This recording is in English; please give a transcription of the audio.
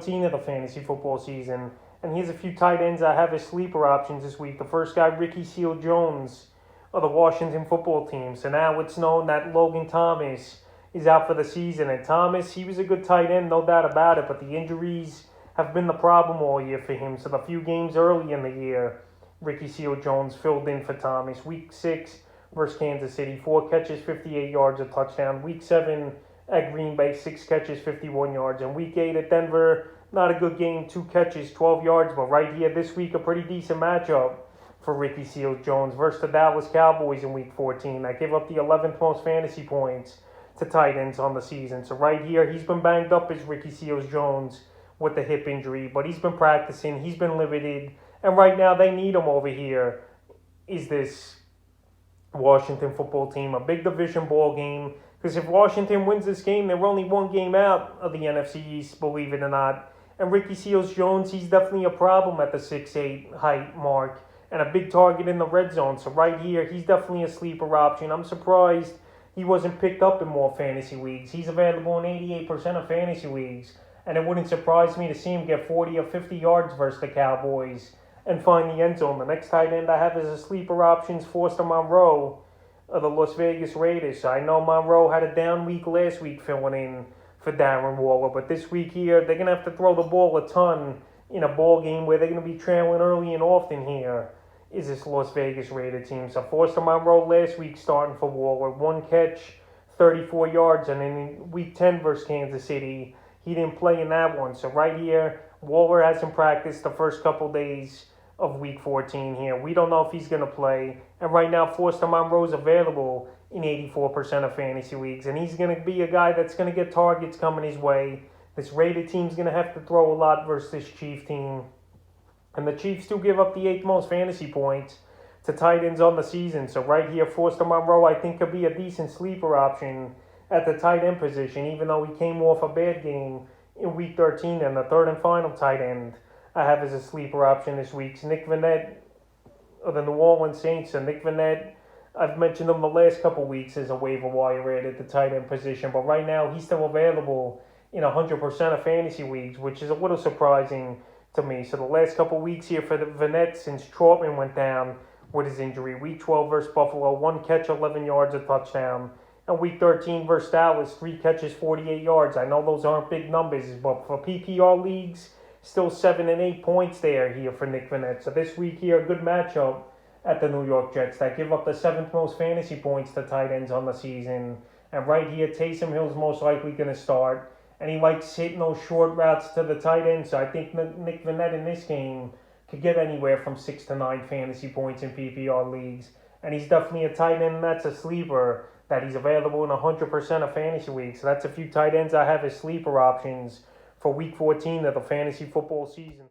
14 of the fantasy football season. And here's a few tight ends I have as sleeper options this week. The first guy, Ricky Seale-Jones of the Washington football team. So now it's known that Logan Thomas is out for the season. And Thomas, he was a good tight end, no doubt about it, but the injuries have been the problem all year for him. So the few games early in the year, Ricky Seale-Jones filled in for Thomas. Week 6 versus Kansas City, 4 catches, 58 yards, a touchdown. Week 7 at Green Bay, 6 catches, 51 yards. And Week 8 at Denver, not a good game, 2 catches, 12 yards. But right here this week, a pretty decent matchup for Ricky Seale-Jones versus the Dallas Cowboys in Week 14. That give up the 11th most fantasy points to tight ends on the season. So right here, he's been banged up as Ricky Seale-Jones with the hip injury, but he's been practicing, he's been limited, and right now they need him over here. Is this Washington football team a big division ball game? Because if Washington wins this game, they're only one game out of the NFC East, believe it or not. And Ricky Seale-Jones, he's definitely a problem at the 6'8" height mark and a big target in the red zone. So right here, he's definitely a sleeper option. I'm surprised he wasn't picked up in more fantasy leagues. He's available in 88% of fantasy leagues. And it wouldn't surprise me to see him get 40 or 50 yards versus the Cowboys and find the end zone. The next tight end I have as a sleeper options, Foster Monroe of the Las Vegas Raiders. So I know Monroe had a down week last week filling in for Darren Waller, but this week here, they're going to have to throw the ball a ton in a ball game where they're going to be trailing early and often here is this Las Vegas Raider team. So Foster Monroe last week starting for Waller, 1 catch, 34 yards, and then in Week 10 versus Kansas City, he didn't play in that one. So right here, Waller hasn't practiced the first couple days of Week 14 here. We don't know if he's going to play. And right now, Foster Monroe's available in 84% of fantasy leagues. And he's going to be a guy that's going to get targets coming his way. This Raider team's going to have to throw a lot versus this Chief team. And the Chiefs do give up the 8th most fantasy points to tight ends on the season. So right here, Foster Monroe, I think, could be a decent sleeper option at the tight end position, even though he came off a bad game in Week 13. And the third and final tight end I have as a sleeper option this week. Nick Vannett of the New Orleans Saints. And Nick Vannett, I've mentioned him the last couple weeks as a waiver wire add at the tight end position. But right now, he's still available in 100% of fantasy leagues, which is a little surprising to me. So the last couple weeks here for the Vannett since Trautman went down with his injury. Week 12 versus Buffalo, 1 catch, 11 yards, a touchdown. And Week 13 versus Dallas, 3 catches, 48 yards. I know those aren't big numbers, but for PPR leagues, still 7 and 8 points there here for Nick Vannett. So this week here, a good matchup at the New York Jets that give up the 7th most fantasy points to tight ends on the season. And right here, Taysom Hill's most likely going to start. And he likes hitting those short routes to the tight end. So I think Nick Vannett in this game could get anywhere from 6 to 9 fantasy points in PPR leagues. And he's definitely a tight end that's a sleeper, that he's available in 100% of fantasy leagues. So that's a few tight ends I have as sleeper options for Week 14 of the fantasy football season.